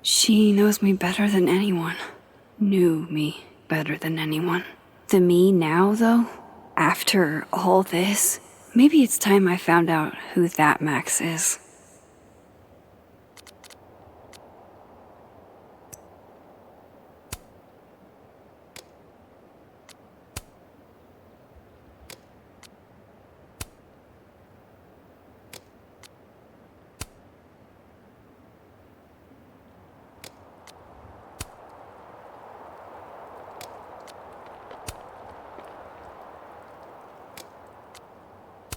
She knows me better than anyone. Knew me better than anyone. The me now, though, after all this, maybe it's time I found out who that Max is.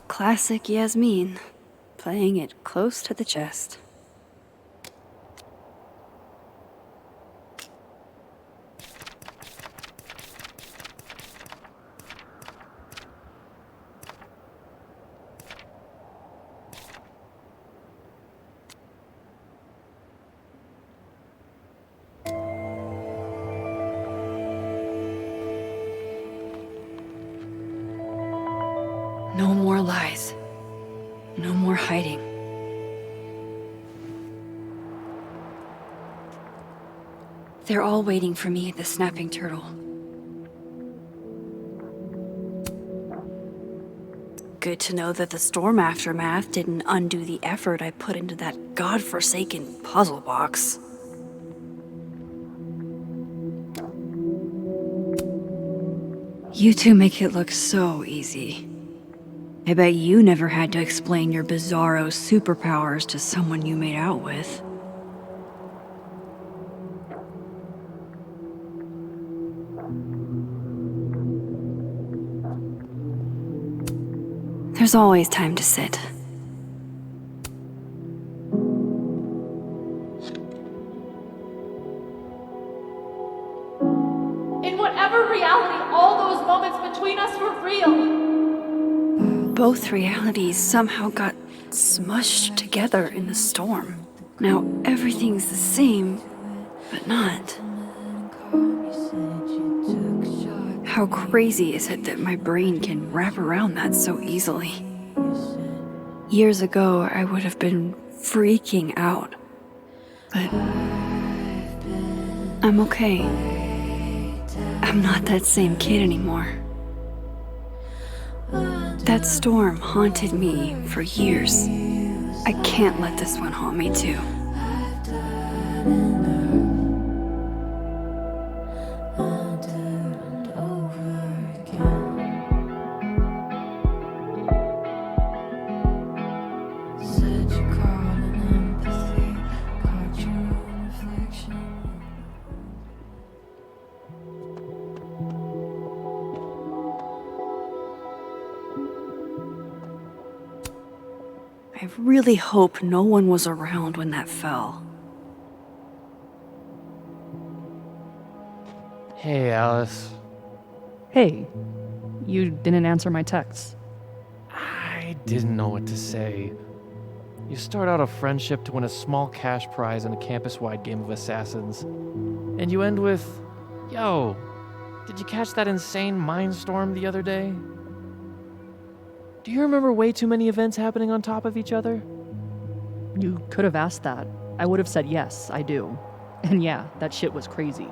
Classic Yasmin, playing it close to the chest. No more lies. No more hiding. They're all waiting for me at the Snapping Turtle. Good to know that the storm aftermath didn't undo the effort I put into that godforsaken puzzle box. You two make it look so easy. I bet you never had to explain your bizarro superpowers to someone you made out with. There's always time to sit. In whatever reality, all those moments between us were real. Both realities somehow got smushed together in the storm. Now everything's the same, but not. How crazy is it that my brain can wrap around that so easily? Years ago, I would have been freaking out. But I'm okay. I'm not that same kid anymore. That storm haunted me for years. I can't let this one haunt me too. I really hope no one was around when that fell. Hey, Alice. Hey, you didn't answer my texts. I didn't know what to say. You start out a friendship to win a small cash prize in a campus-wide game of assassins. And you end with, "Yo, did you catch that insane mindstorm the other day?" Do you remember way too many events happening on top of each other? You could have asked that. I would have said yes, I do. And yeah, that shit was crazy.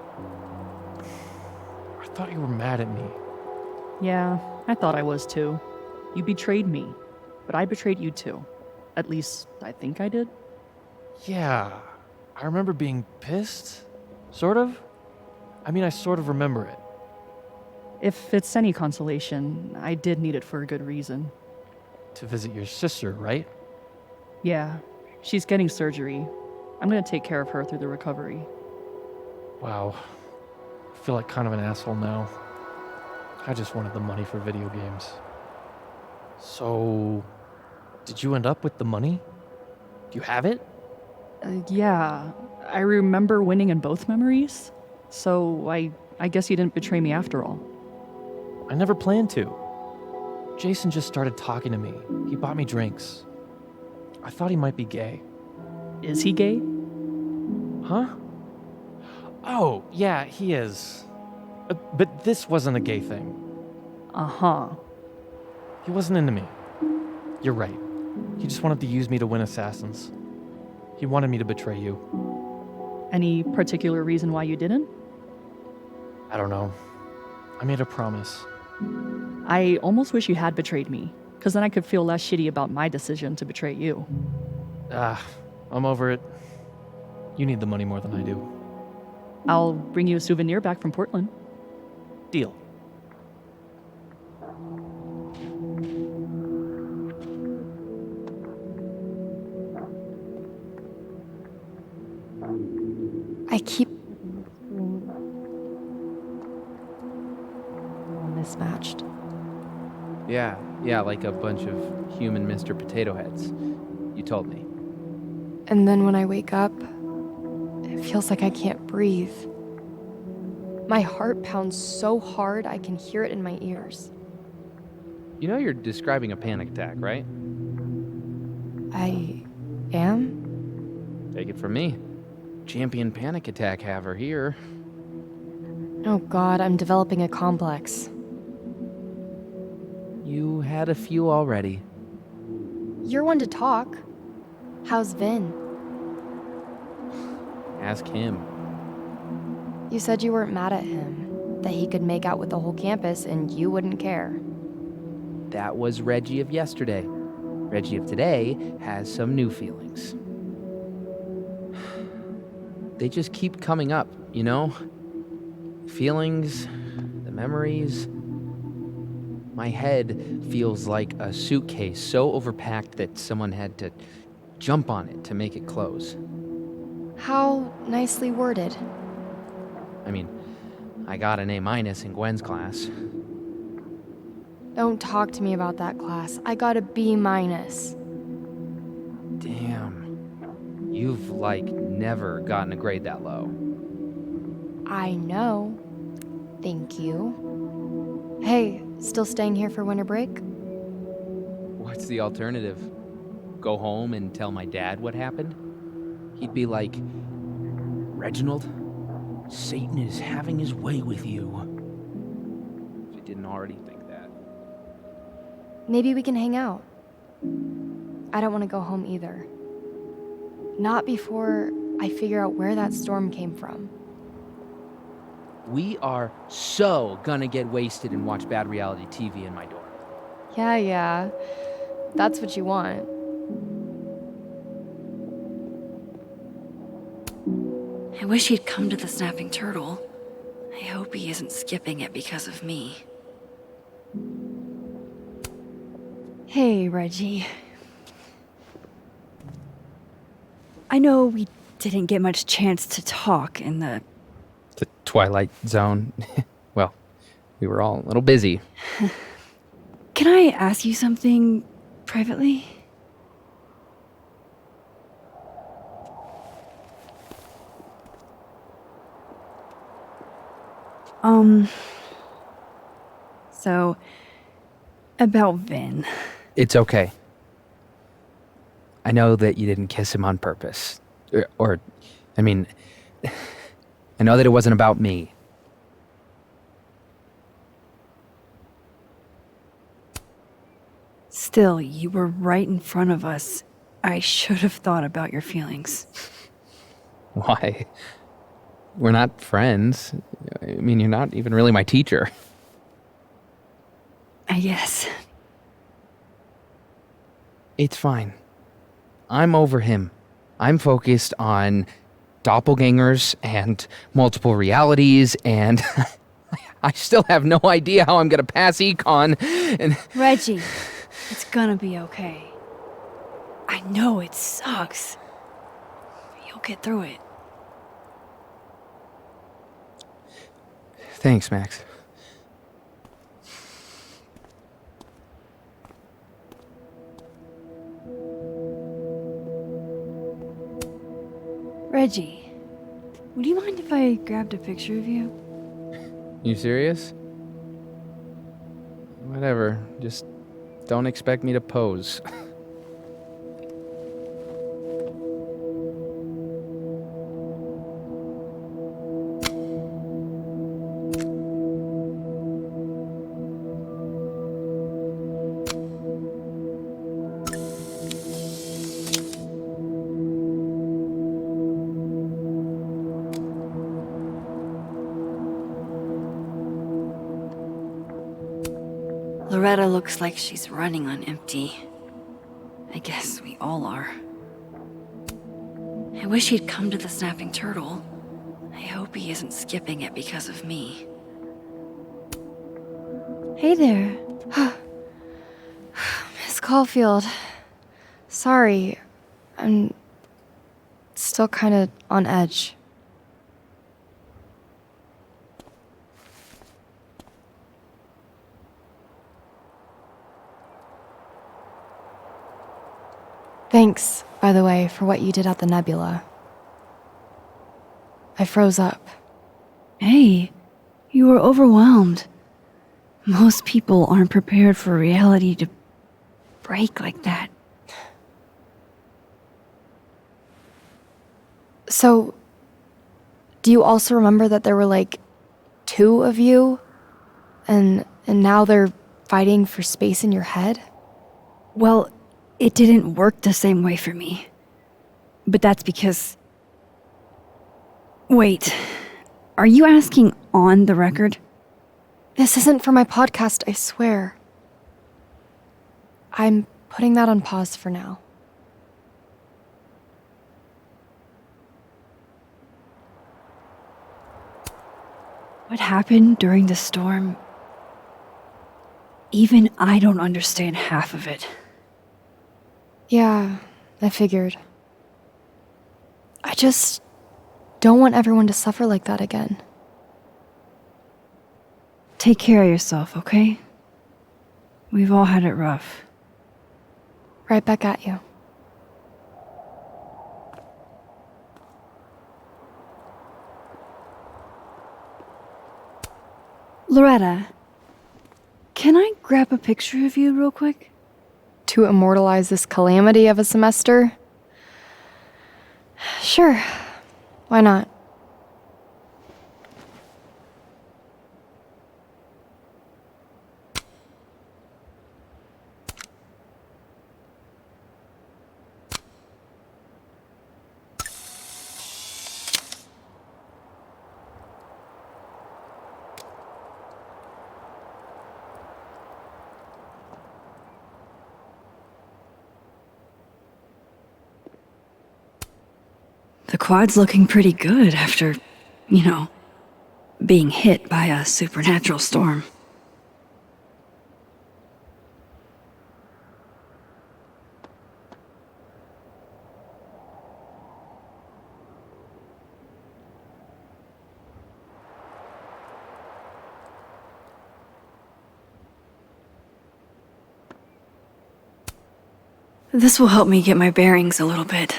I thought you were mad at me. Yeah, I thought I was too. You betrayed me, but I betrayed you too. At least, I think I did. Yeah, I remember being pissed. Sort of. I mean, I sort of remember it. If it's any consolation, I did need it for a good reason. To visit your sister, right? Yeah, she's getting surgery. I'm gonna take care of her through the recovery. Wow. I feel like kind of an asshole now. I just wanted the money for video games. So, did you end up with the money? Do you have it? Yeah, I remember winning in both memories. So I guess you didn't betray me after all. I never planned to. Jason just started talking to me. He bought me drinks. I thought he might be gay. Is he gay? Huh? Oh, yeah, he is. But this wasn't a gay thing. Uh-huh. He wasn't into me. You're right. He just wanted to use me to win assassins. He wanted me to betray you. Any particular reason why you didn't? I don't know. I made a promise. I almost wish you had betrayed me, because then I could feel less shitty about my decision to betray you. I'm over it. You need the money more than I do. I'll bring you a souvenir back from Portland. Deal. I keep mismatched. Yeah, like a bunch of human Mr. Potato Heads. You told me. And then when I wake up, it feels like I can't breathe. My heart pounds so hard I can hear it in my ears. You know you're describing a panic attack, right? I am? Take it from me. Champion panic attack haver here. Oh god, I'm developing a complex. You had a few already. You're one to talk. How's Vin? Ask him. You said you weren't mad at him, that he could make out with the whole campus and you wouldn't care. That was Reggie of yesterday. Reggie of today has some new feelings. They just keep coming up, you know? Feelings, the memories. My head feels like a suitcase so overpacked that someone had to jump on it to make it close. How nicely worded. I mean, I got an A- in Gwen's class. Don't talk to me about that class. I got a B-. Damn. You've, never gotten a grade that low. I know. Thank you. Hey, still staying here for winter break? What's the alternative? Go home and tell my dad what happened? He'd be like, Reginald, Satan is having his way with you. If you didn't already think that. Maybe we can hang out. I don't want to go home either. Not before I figure out where that storm came from. We are so gonna get wasted and watch bad reality TV in my dorm. Yeah. That's what you want. I wish he'd come to the Snapping Turtle. I hope he isn't skipping it because of me. Hey, Reggie. I know we didn't get much chance to talk in the Twilight Zone. Well, we were all a little busy. Can I ask you something privately? So, about Vin. It's okay. I know that you didn't kiss him on purpose. I know that it wasn't about me. Still, you were right in front of us. I should have thought about your feelings. Why? We're not friends. I mean, you're not even really my teacher. I guess. It's fine. I'm over him. I'm focused on doppelgangers and multiple realities, and I still have no idea how I'm gonna pass econ. And Reggie, it's gonna be okay. I know it sucks. You'll get through it. Thanks, Max. Reggie, would you mind if I grabbed a picture of you? You serious? Whatever. Just don't expect me to pose. Loretta looks like she's running on empty. I guess we all are. I wish he'd come to the Snapping Turtle. I hope he isn't skipping it because of me. Hey there. Miss Caulfield. Sorry. I'm still kind of on edge. Thanks, by the way, for what you did at the nebula. I froze up. Hey, you were overwhelmed. Most people aren't prepared for reality to break like that. So, do you also remember that there were like 2 of you? And now they're fighting for space in your head? Well, it didn't work the same way for me. But that's because... Wait, are you asking on the record? This isn't for my podcast, I swear. I'm putting that on pause for now. What happened during the storm? Even I don't understand half of it. Yeah, I figured. I just don't want everyone to suffer like that again. Take care of yourself, okay? We've all had it rough. Right back at you. Loretta, can I grab a picture of you real quick? To immortalize this calamity of a semester? Sure. Why not? The quad's looking pretty good after, being hit by a supernatural storm. This will help me get my bearings a little bit.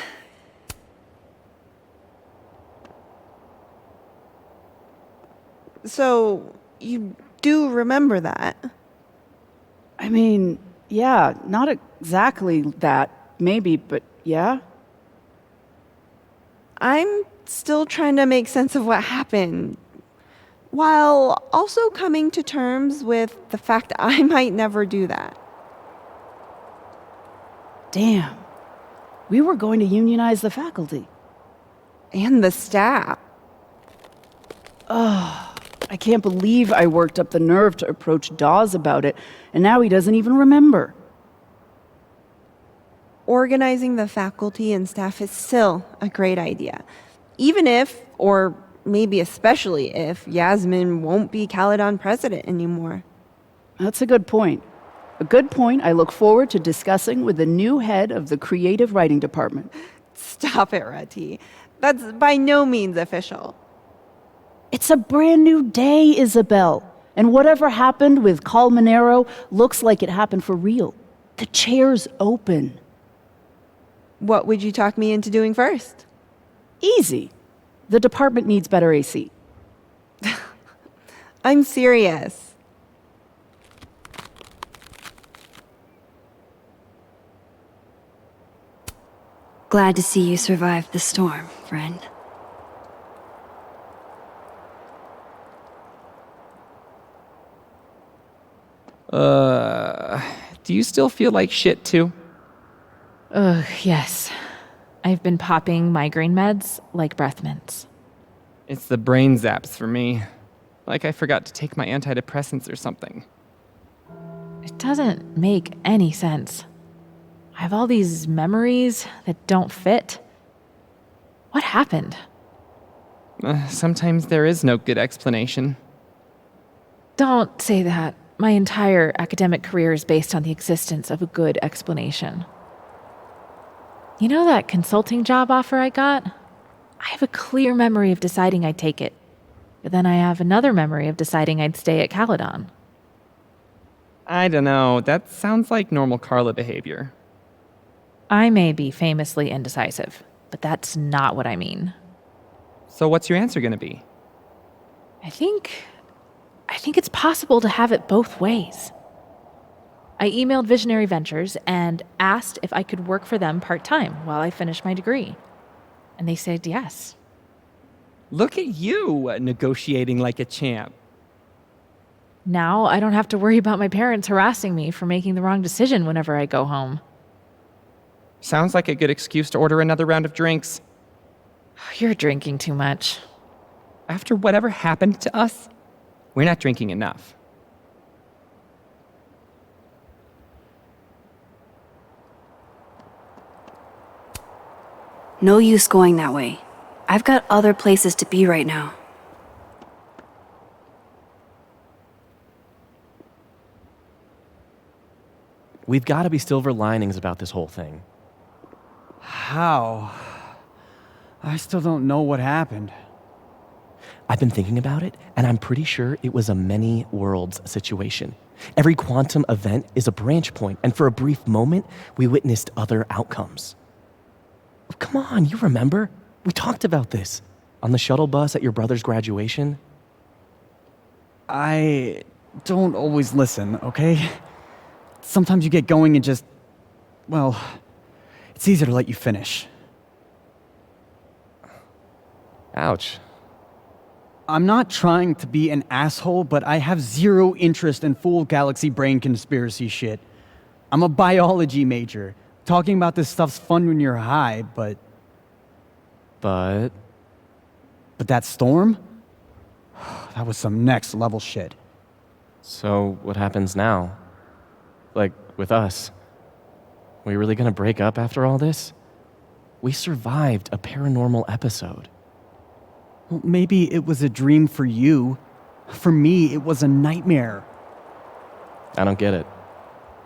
So, you do remember that? I mean, yeah, not exactly that, maybe, but yeah. I'm still trying to make sense of what happened, while also coming to terms with the fact that I might never do that. Damn. We were going to unionize the faculty. And the staff. I can't believe I worked up the nerve to approach Dawes about it, and now he doesn't even remember. Organizing the faculty and staff is still a great idea. Even if, or maybe especially if, Yasmin won't be Caledon president anymore. That's a good point. A good point I look forward to discussing with the new head of the creative writing department. Stop it, Rati. That's by no means official. It's a brand new day, Isabel. And whatever happened with Colmenero looks like it happened for real. The chair's open. What would you talk me into doing first? Easy. The department needs better AC. I'm serious. Glad to see you survived the storm, friend. Do you still feel like shit too? Yes. I've been popping migraine meds like breath mints. It's the brain zaps for me. Like I forgot to take my antidepressants or something. It doesn't make any sense. I have all these memories that don't fit. What happened? Sometimes there is no good explanation. Don't say that. My entire academic career is based on the existence of a good explanation. You know that consulting job offer I got? I have a clear memory of deciding I'd take it. But then I have another memory of deciding I'd stay at Caledon. I don't know. That sounds like normal Carla behavior. I may be famously indecisive, but that's not what I mean. So what's your answer going to be? I think it's possible to have it both ways. I emailed Visionary Ventures and asked if I could work for them part-time while I finished my degree. And they said yes. Look at you, negotiating like a champ. Now I don't have to worry about my parents harassing me for making the wrong decision whenever I go home. Sounds like a good excuse to order another round of drinks. You're drinking too much. After whatever happened to us, we're not drinking enough. No use going that way. I've got other places to be right now. We've got to be silver linings about this whole thing. How? I still don't know what happened. I've been thinking about it, and I'm pretty sure it was a many worlds situation. Every quantum event is a branch point, and for a brief moment, we witnessed other outcomes. Come on, you remember? We talked about this on the shuttle bus at your brother's graduation. I don't always listen, okay? Sometimes you get going and just, well, it's easier to let you finish. Ouch. I'm not trying to be an asshole, but I have zero interest in full galaxy brain conspiracy shit. I'm a biology major. Talking about this stuff's fun when you're high, but that storm? That was some next level shit. So what happens now? Like, with us? We really gonna break up after all this? We survived a paranormal episode. Well, maybe it was a dream for you. For me, it was a nightmare. I don't get it.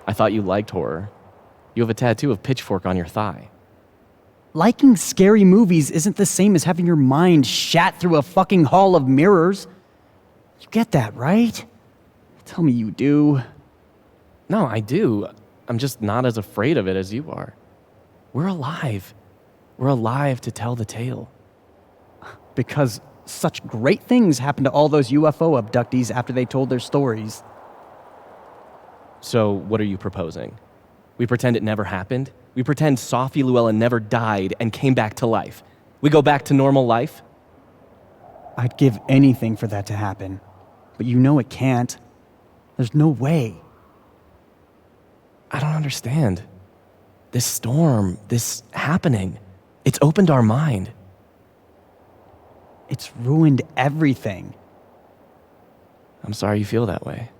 I thought you liked horror. You have a tattoo of Pitchfork on your thigh. Liking scary movies isn't the same as having your mind shat through a fucking hall of mirrors. You get that, right? Tell me you do. No, I do. I'm just not as afraid of it as you are. We're alive. We're alive to tell the tale. Because such great things happened to all those UFO abductees after they told their stories. So, what are you proposing? We pretend it never happened? We pretend Safi Llewellyn never died and came back to life? We go back to normal life? I'd give anything for that to happen. But you know it can't. There's no way. I don't understand. This storm, this happening, it's opened our mind. It's ruined everything. I'm sorry you feel that way.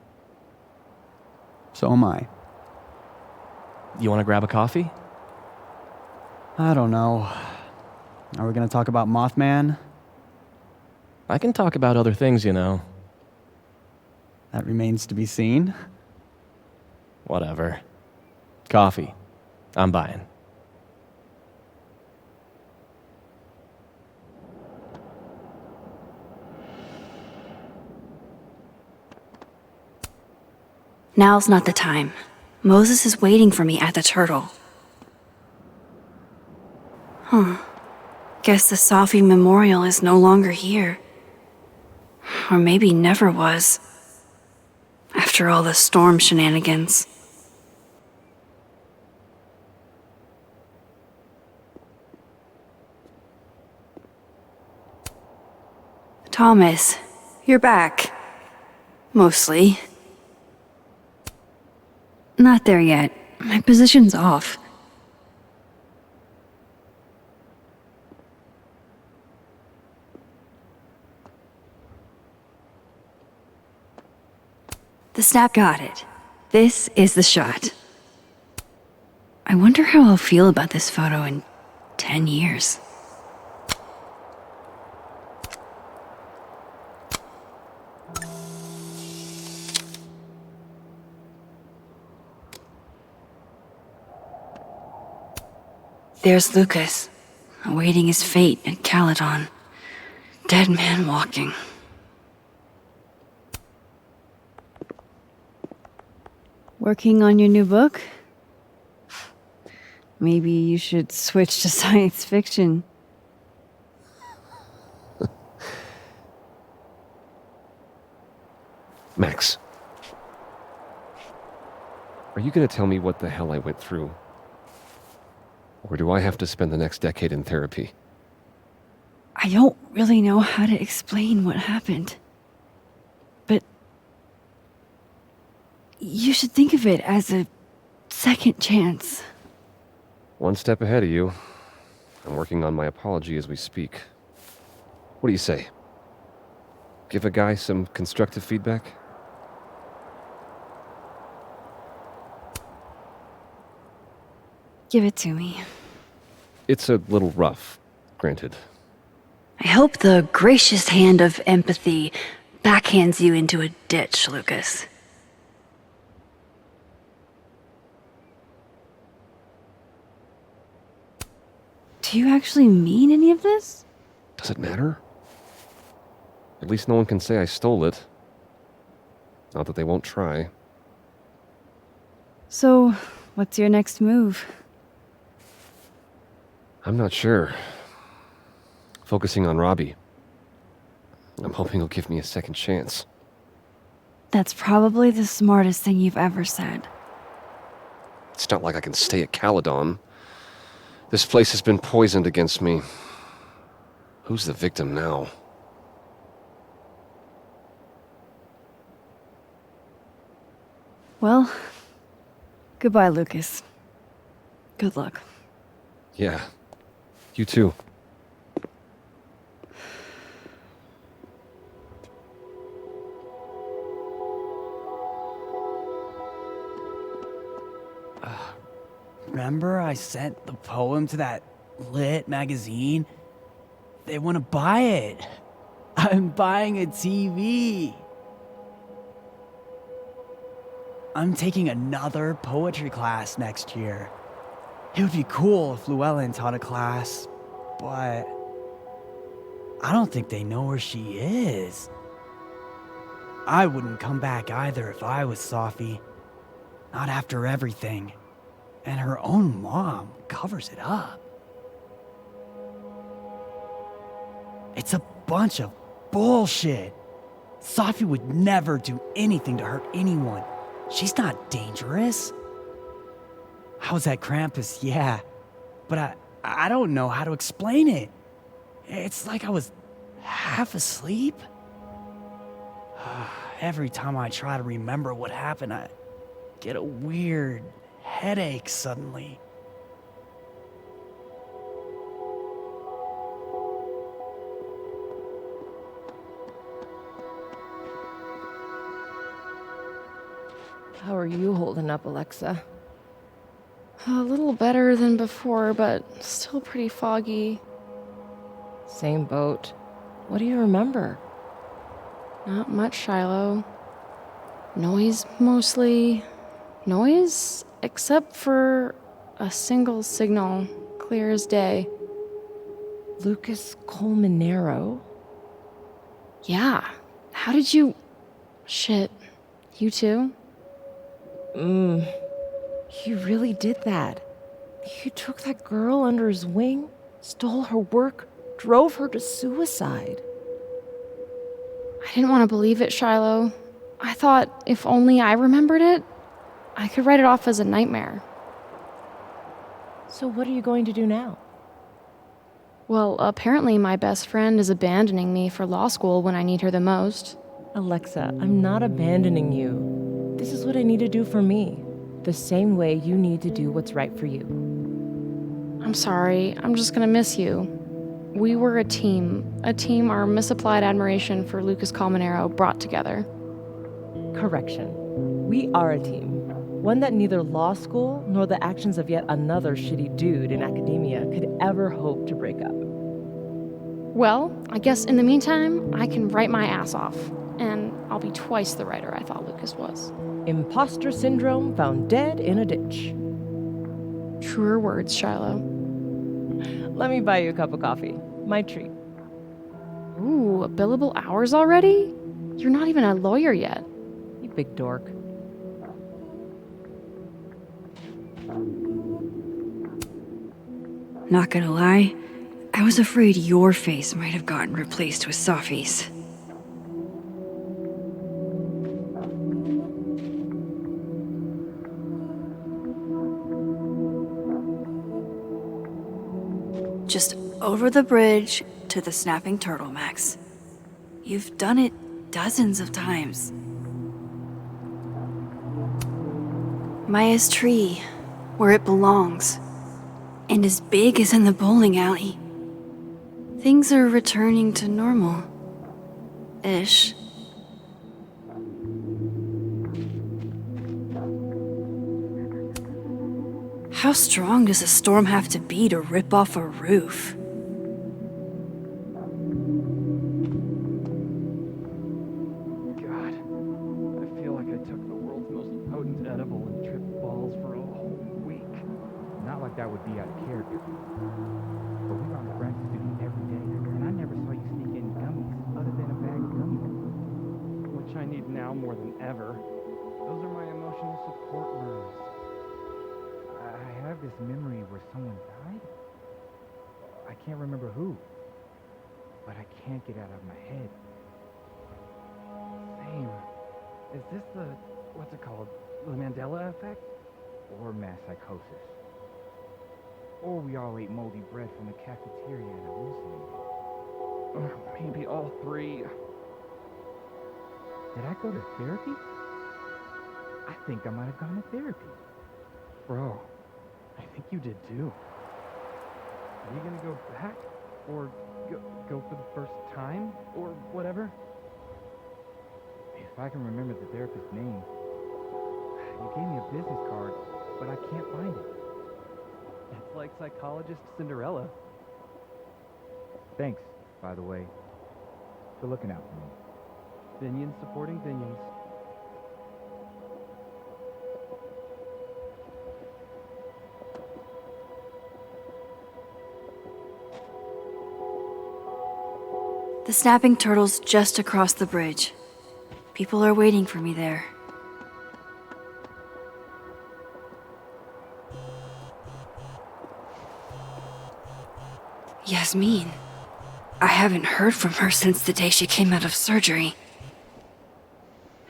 So am I. You want to grab a coffee? I don't know. Are we going to talk about Mothman? I can talk about other things, you know. That remains to be seen. Whatever. Coffee. I'm buying. Now's not the time. Moses is waiting for me at the Turtle. Guess the Safi memorial is no longer here. Or maybe never was. After all the storm shenanigans. Thomas, you're back. Mostly. Not there yet. My position's off. The snap got it. This is the shot. I wonder how I'll feel about this photo in 10 years. There's Lucas, awaiting his fate at Caledon. Dead man walking. Working on your new book? Maybe you should switch to science fiction. Max. Are you going to tell me what the hell I went through? Or do I have to spend the next decade in therapy? I don't really know how to explain what happened. But you should think of it as a second chance. One step ahead of you. I'm working on my apology as we speak. What do you say? Give a guy some constructive feedback? Give it to me. It's a little rough, granted. I hope the gracious hand of empathy backhands you into a ditch, Lucas. Do you actually mean any of this? Does it matter? At least no one can say I stole it. Not that they won't try. So, what's your next move? I'm not sure. Focusing on Robbie. I'm hoping he'll give me a second chance. That's probably the smartest thing you've ever said. It's not like I can stay at Caledon. This place has been poisoned against me. Who's the victim now? Well, goodbye, Lucas. Good luck. Yeah, you too. Remember I sent the poem to that lit magazine? They want to buy it. I'm buying a TV. I'm taking another poetry class next year. It would be cool if Llewellyn taught a class, but I don't think they know where she is. I wouldn't come back either if I was Safi. Not after everything. And her own mom covers it up. It's a bunch of bullshit. Safi would never do anything to hurt anyone. She's not dangerous. I was at Krampus, yeah, but I don't know how to explain it. It's like I was half asleep. Every time I try to remember what happened, I get a weird headache suddenly. How are you holding up, Alexa? A little better than before, but still pretty foggy. Same boat. What do you remember? Not much, Shiloh. Noise, mostly. Noise, except for a single signal, clear as day. Lucas Colmenero? Yeah. How did you... Shit. You too? He really did that. He took that girl under his wing, stole her work, drove her to suicide. I didn't want to believe it, Shiloh. I thought if only I remembered it, I could write it off as a nightmare. So what are you going to do now? Well, apparently my best friend is abandoning me for law school when I need her the most. Alexa, I'm not abandoning you. This is what I need to do for me. The same way you need to do what's right for you. I'm sorry. I'm just gonna miss you. We were a team our misapplied admiration for Lucas Colmenero brought together. Correction. We are a team. One that neither law school nor the actions of yet another shitty dude in academia could ever hope to break up. Well, I guess in the meantime, I can write my ass off. And I'll be twice the writer I thought Lucas was. Imposter syndrome found dead in a ditch. Truer words, Shiloh. Let me buy you a cup of coffee. My treat. Ooh, billable hours already? You're not even a lawyer yet. You big dork. Not gonna lie, I was afraid your face might have gotten replaced with Safi's. Just over the bridge to the snapping turtle, Max. You've done it dozens of times. Maya's tree, where it belongs, and as big as in the bowling alley. Things are returning to normal. Ish. How strong does a storm have to be to rip off a roof? God, I feel like I took the world's most potent edible and tripped balls for a whole week. Not like that would be out of character. But we were on Francis duty every day, and I never saw you sneak in gummies other than a bag of gummies. Which I need now more than ever. Those are my emotional support words. I have this memory where someone died. I can't remember who, but I can't get it out of my head. Same. Is this the, what's it called, the Mandela effect? Or mass psychosis. Or we all ate moldy bread from the cafeteria and hallucinated. Or maybe all three. Did I go to therapy? I think I might have gone to therapy. Bro, I think you did too. Are you gonna go back? Or go for the first time? Or whatever? If I can remember the therapist's name. You gave me a business card, but I can't find it. It's like psychologist Cinderella. Thanks, by the way, for looking out for me. Binions supporting binions. The snapping turtle's just across the bridge. People are waiting for me there. Yasmin. I haven't heard from her since the day she came out of surgery.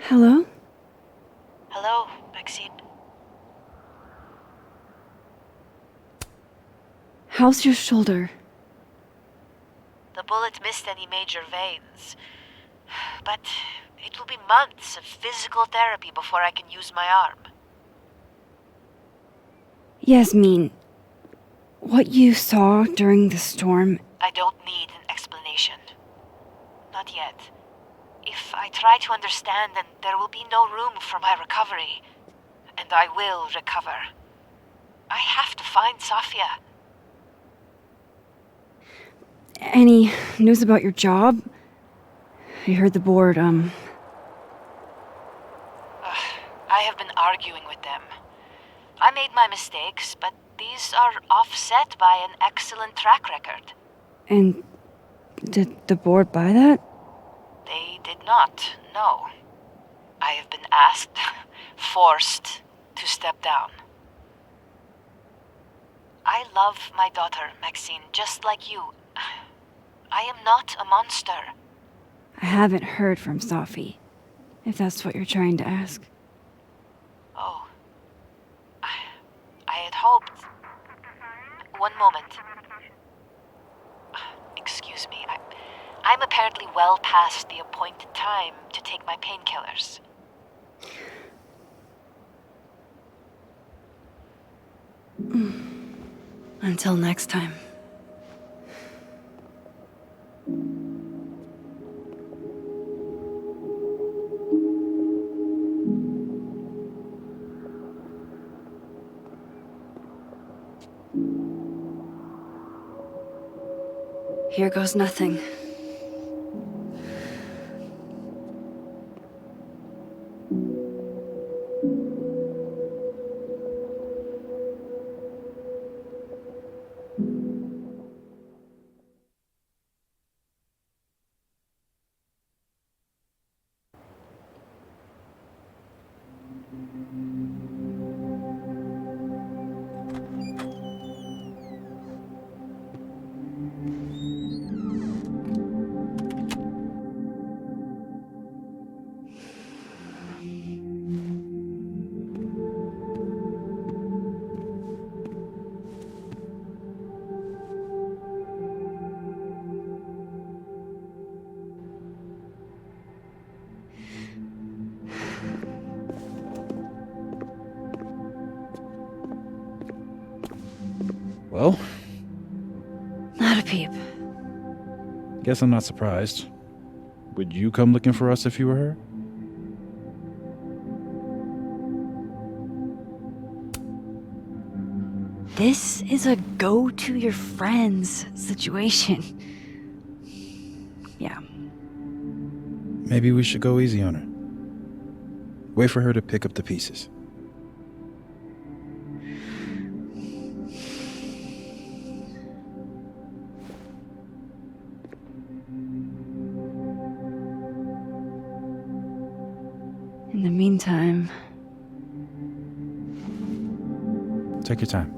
Hello? Hello, Maxine. How's your shoulder? The bullet missed any major veins. But it will be months of physical therapy before I can use my arm. Yasmin, what you saw during the storm... I don't need an explanation. Not yet. If I try to understand, then there will be no room for my recovery. And I will recover. I have to find Safiya. Any news about your job? I heard the board, I have been arguing with them. I made my mistakes, but these are offset by an excellent track record. And did the board buy that? They did not, no. I have been asked, forced to step down. I love my daughter, Maxine, just like you. I am not a monster. I haven't heard from Safi, if that's what you're trying to ask. Oh. I had hoped... One moment. Excuse me, I'm apparently well past the appointed time to take my painkillers. Until next time. here goes nothing. Well? Not a peep. Guess I'm not surprised. Would you come looking for us if you were her? This is a go-to-your-friends situation. Yeah. Maybe we should go easy on her. Wait for her to pick up the pieces. In the meantime... Take your time.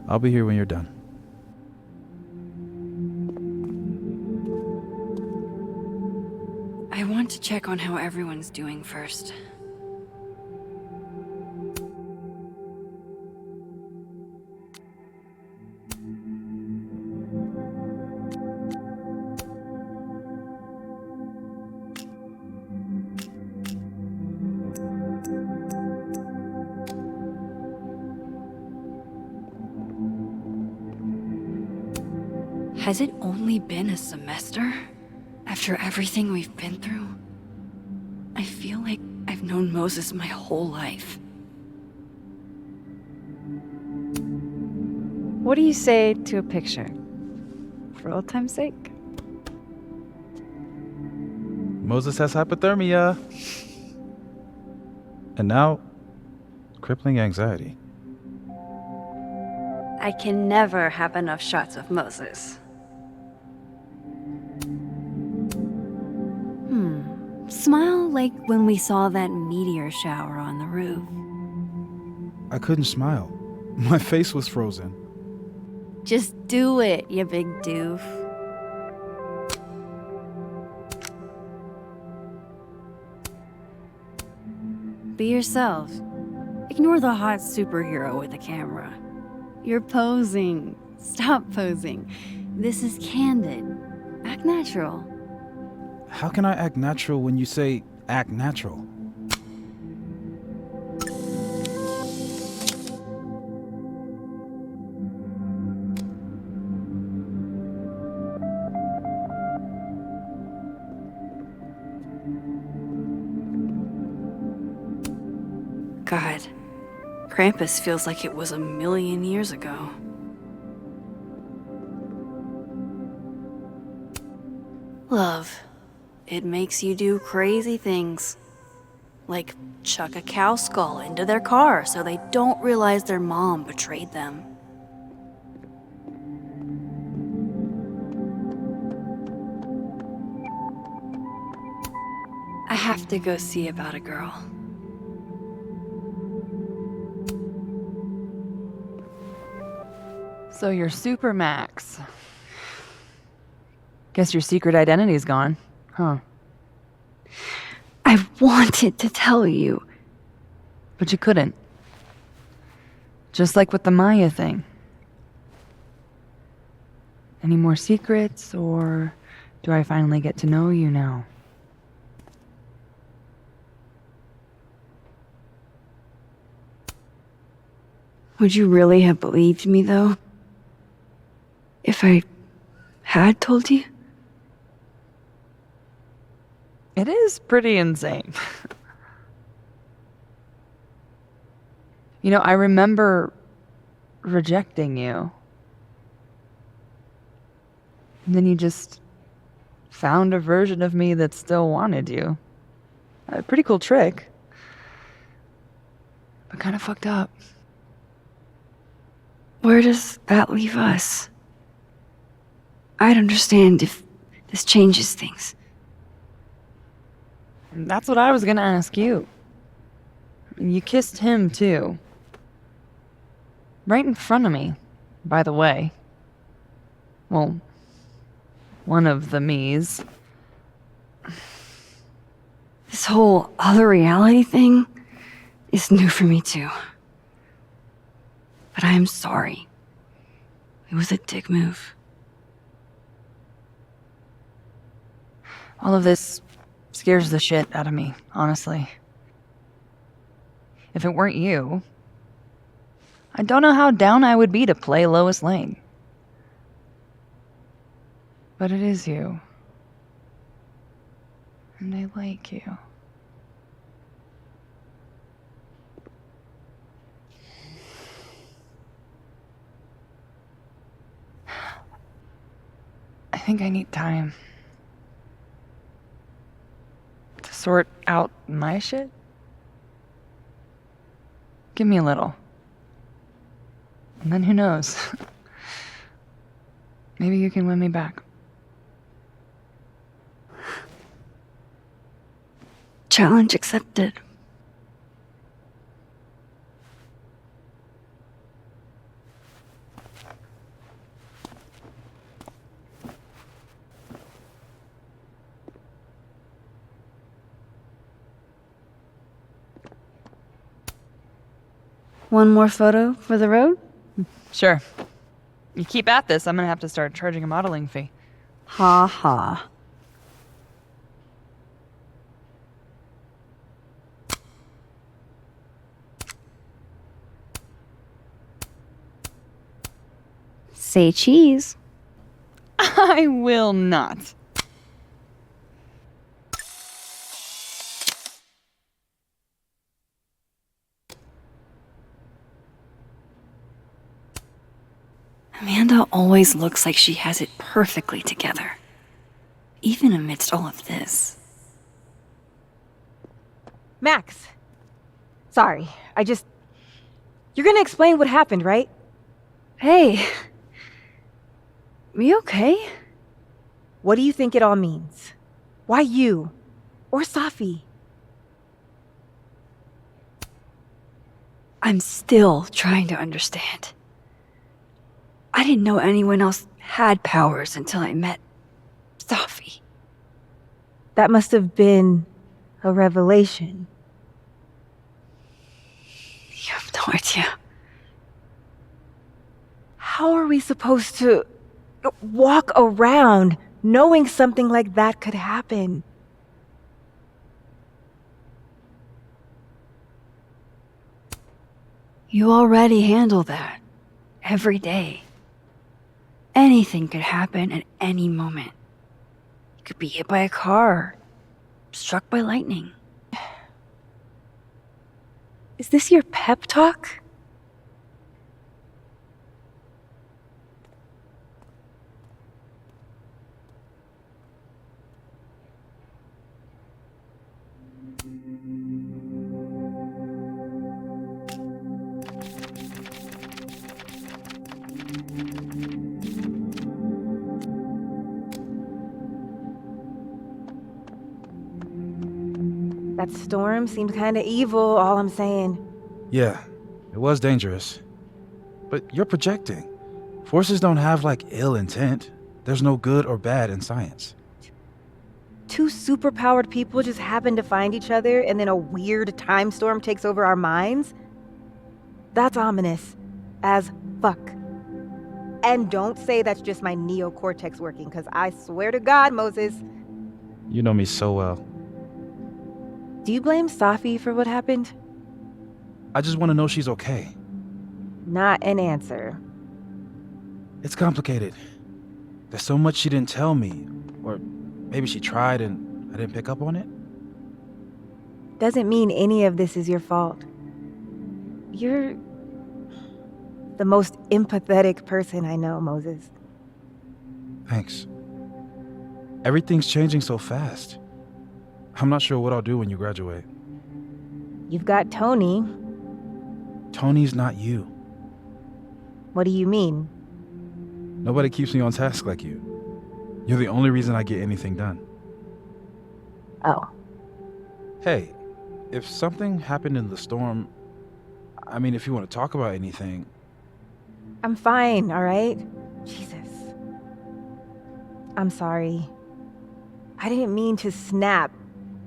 I'll be here when you're done. I want to check on how everyone's doing first. Has it only been a semester? After everything we've been through? I feel like I've known Moses my whole life. What do you say to a picture? For old time's sake? Moses has hypothermia. And now, crippling anxiety. I can never have enough shots of Moses. Smile like when we saw that meteor shower on the roof. I couldn't smile. My face was frozen. Just do it, you big doof. Be yourself. Ignore the hot superhero with a camera. You're posing. Stop posing. This is candid. Act natural. How can I act natural when you say act natural? God, Krampus feels like it was a million years ago. Love. It makes you do crazy things. Like chuck a cow skull into their car so they don't realize their mom betrayed them. I have to go see about a girl. So you're Super Max. Guess your secret identity's gone, huh? I wanted to tell you. But you couldn't. Just like with the Maya thing. Any more secrets, or do I finally get to know you now? Would you really have believed me, though? If I had told you? It is pretty insane. You know, I remember rejecting you. And then you just found a version of me that still wanted you. A pretty cool trick. But kind of fucked up. Where does that leave us? I'd understand if this changes things. That's what I was gonna ask you. You kissed him, too. Right in front of me, by the way. Well, one of the me's. This whole other reality thing is new for me, too. But I am sorry. It was a dick move. All of this scares the shit out of me, honestly. If it weren't you, I don't know how down I would be to play Lois Lane. But it is you. And I like you. I think I need time to sort out my shit. Give me a little. And then who knows? Maybe you can win me back. Challenge accepted. One more photo for the road? Sure. You keep at this, I'm gonna have to start charging a modeling fee. Ha ha. Say cheese. I will not. Amanda always looks like she has it perfectly together, even amidst all of this. Max. Sorry, You're gonna explain what happened, right? Hey. You okay? What do you think it all means? Why you? Or Safi? I'm still trying to understand. I didn't know anyone else had powers until I met Safi. That must have been a revelation. You have no idea. How are we supposed to walk around knowing something like that could happen? You already handle that every day. Anything could happen at any moment. You could be hit by a car, struck by lightning. Is this your pep talk? That storm seemed kinda evil, all I'm saying. Yeah, it was dangerous. But you're projecting. Forces don't have, ill intent. There's no good or bad in science. Two superpowered people just happen to find each other and then a weird time storm takes over our minds? That's ominous. As fuck. And don't say that's just my neocortex working, because I swear to God, Moses. You know me so well. Do you blame Safi for what happened? I just want to know she's okay. Not an answer. It's complicated. There's so much she didn't tell me. Or maybe she tried and I didn't pick up on it. Doesn't mean any of this is your fault. You're the most empathetic person I know, Moses. Thanks. Everything's changing so fast. I'm not sure what I'll do when you graduate. You've got Tony. Tony's not you. What do you mean? Nobody keeps me on task like you. You're the only reason I get anything done. Oh. Hey, if something happened in the storm, I mean, if you want to talk about anything... I'm fine, all right? Jesus. I'm sorry. I didn't mean to snap.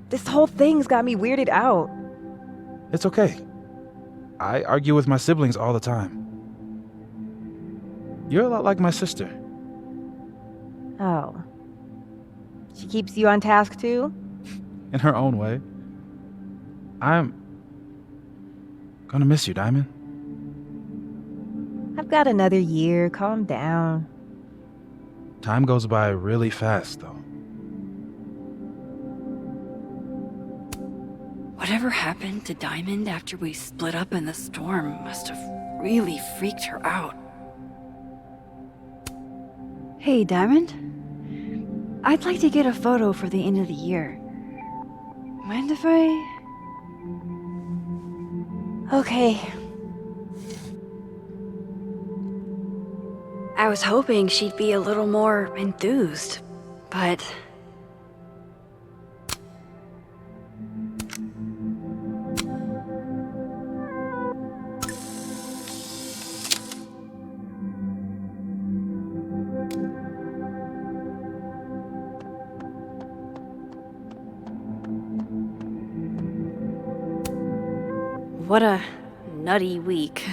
This whole thing's got me weirded out. It's okay. I argue with my siblings all the time. You're a lot like my sister. Oh. She keeps you on task too? In her own way. I'm gonna miss you, Diamond. I've got another year. Calm down. Time goes by really fast, though. Whatever happened to Diamond after we split up in the storm must have really freaked her out. Hey, Diamond? I'd like to get a photo for the end of the year. Mind if I... Okay. I was hoping she'd be a little more enthused, but... What a nutty week.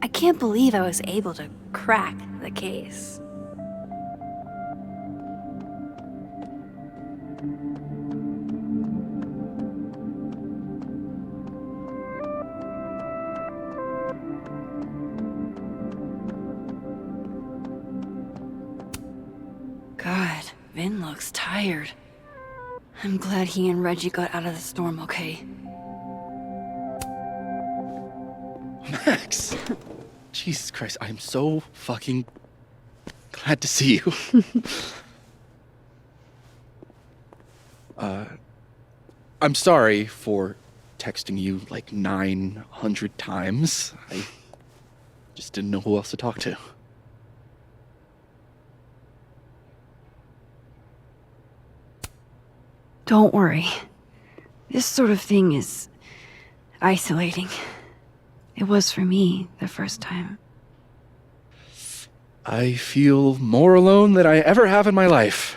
I can't believe I was able to crack the case. God, Vin looks tired. I'm glad he and Reggie got out of the storm okay. Max! Jesus Christ, I am so fucking glad to see you. I'm sorry for texting you like 900 times. I just didn't know who else to talk to. Don't worry. This sort of thing is isolating. It was for me the first time. I feel more alone than I ever have in my life.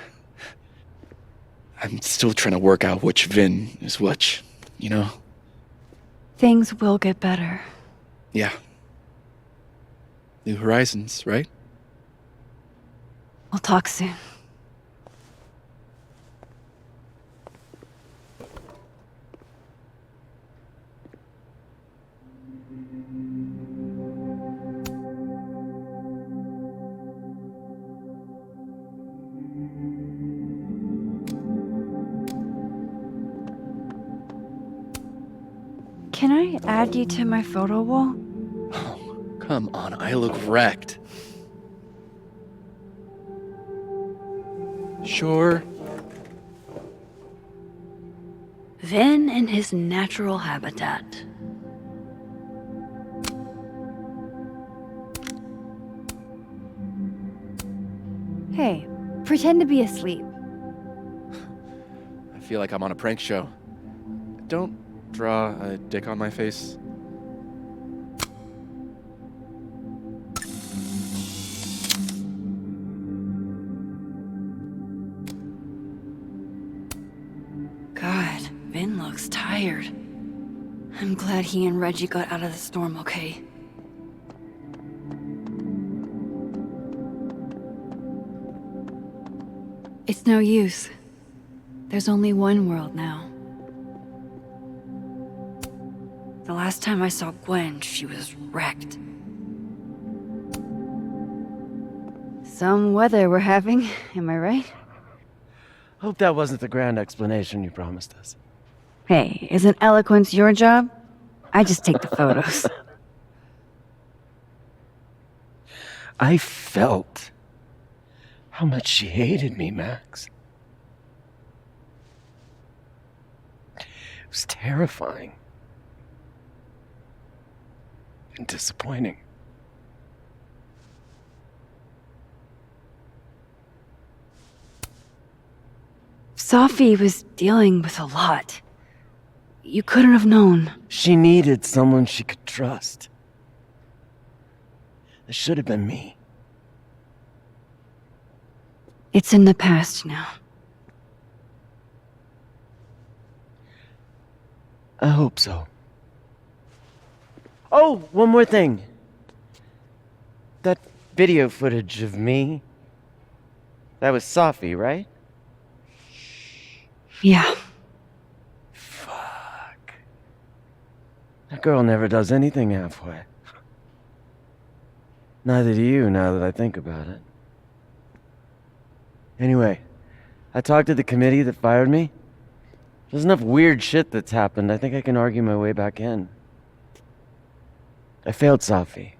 I'm still trying to work out which Vin is which, you know? Things will get better. Yeah. New horizons, right? We'll talk soon. Can I add you to my photo wall? Oh, come on, I look wrecked. Sure. Vin in his natural habitat. Hey, pretend to be asleep. I feel like I'm on a prank show. Don't draw a dick on my face. God, Vin looks tired. I'm glad he and Reggie got out of the storm okay. It's no use. There's only one world now. The last time I saw Gwen, she was wrecked. Some weather we're having, am I right? Hope that wasn't the grand explanation you promised us. Hey, isn't eloquence your job? I just take the photos. I felt how much she hated me, Max. It was terrifying. And disappointing. Safi was dealing with a lot. You couldn't have known. She needed someone she could trust. It should have been me. It's in the past now. I hope so. Oh, one more thing. That video footage of me, that was Safi, right? Yeah. Fuck. That girl never does anything halfway. Neither do you, now that I think about it. Anyway, I talked to the committee that fired me. There's enough weird shit that's happened. I think I can argue my way back in. I failed Safi.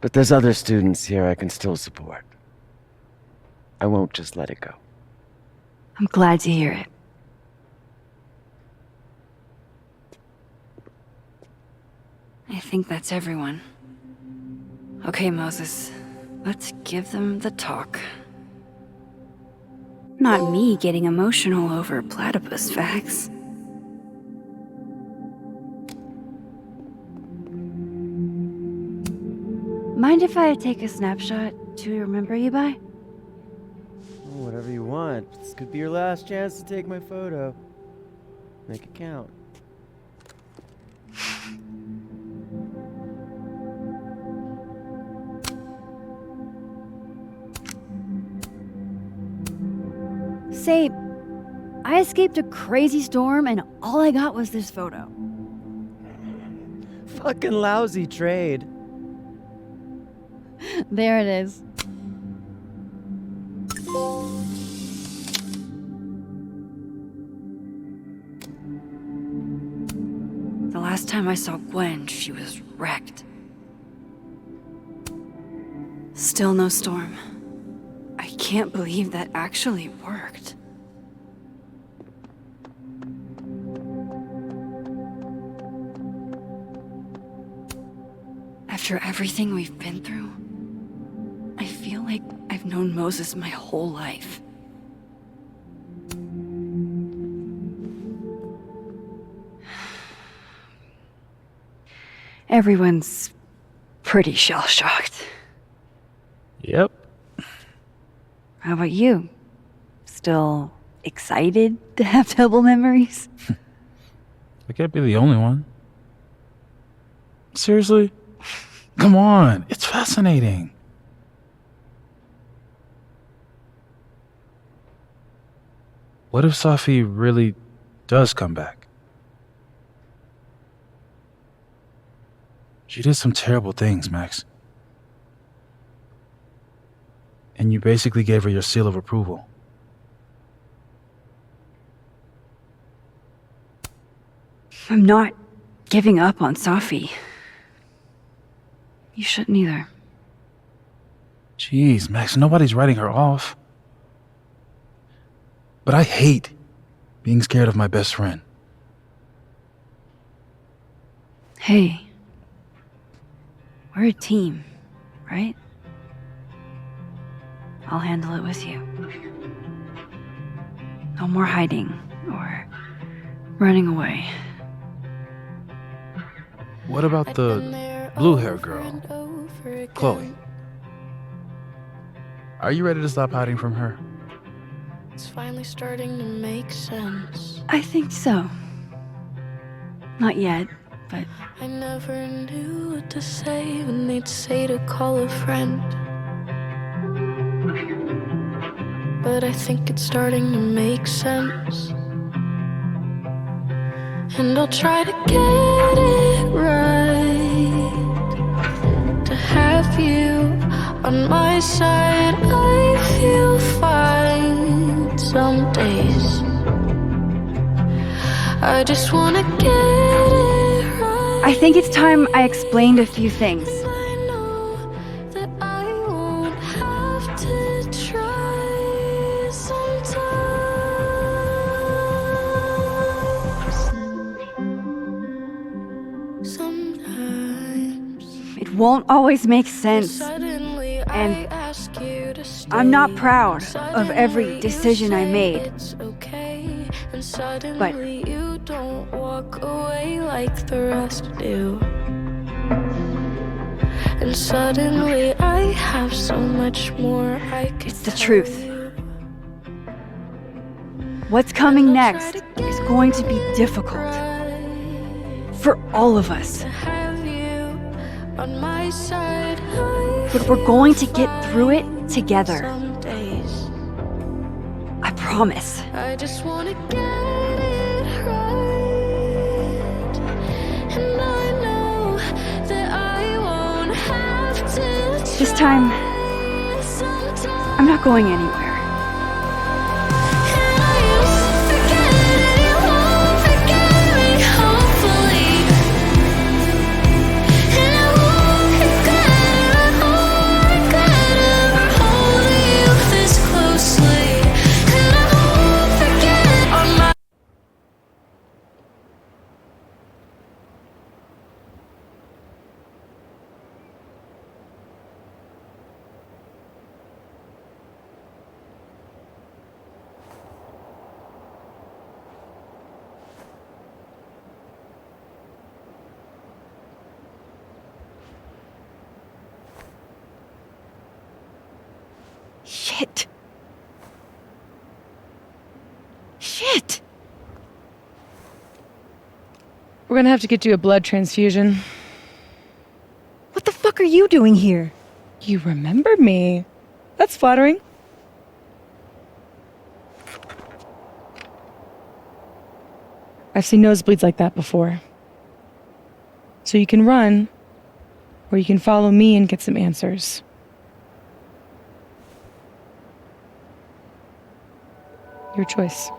But there's other students here I can still support. I won't just let it go. I'm glad to hear it. I think that's everyone. Okay, Moses. Let's give them the talk. Not me getting emotional over platypus facts. Mind if I take a snapshot to remember you by? Whatever you want. This could be your last chance to take my photo. Make it count. Say, I escaped a crazy storm and all I got was this photo. Fucking lousy trade. There it is. The last time I saw Gwen, she was wrecked. Still no storm. I can't believe that actually worked. After everything we've been through, I feel like I've known Moses my whole life. Everyone's pretty shell-shocked. Yep. How about you? Still excited to have double memories? I can't be the only one. Seriously? Come on, it's fascinating. What if Safi really does come back? She did some terrible things, Max. And you basically gave her your seal of approval. I'm not giving up on Safi. You shouldn't either. Jeez, Max, nobody's writing her off. But I hate being scared of my best friend. Hey, we're a team, right? I'll handle it with you. No more hiding or running away. What about the blue-haired girl, Chloe? Are you ready to stop hiding from her? It's finally starting to make sense. I think so. Not yet, but... I never knew what to say when they'd say to call a friend. But I think it's starting to make sense. And I'll try to get it right. To have you on my side, I feel fine some days. I just wanna get it right. I think it's time I explained a few things. I know that I won't have to try sometimes. won't always make sense. And I'm not proud of every decision I made. But you don't walk away like the rest do. And suddenly I have so much more I could it's the truth. What's coming next is going to be difficult. For all of us. On my side, but we're going to get through it together. I promise. I just wanna get it right. And I know that I won't have to. This time, I'm not going anywhere. Shit! We're gonna have to get you a blood transfusion. What the fuck are you doing here? You remember me. That's flattering. I've seen nosebleeds like that before. So you can run, or you can follow me and get some answers. Your choice.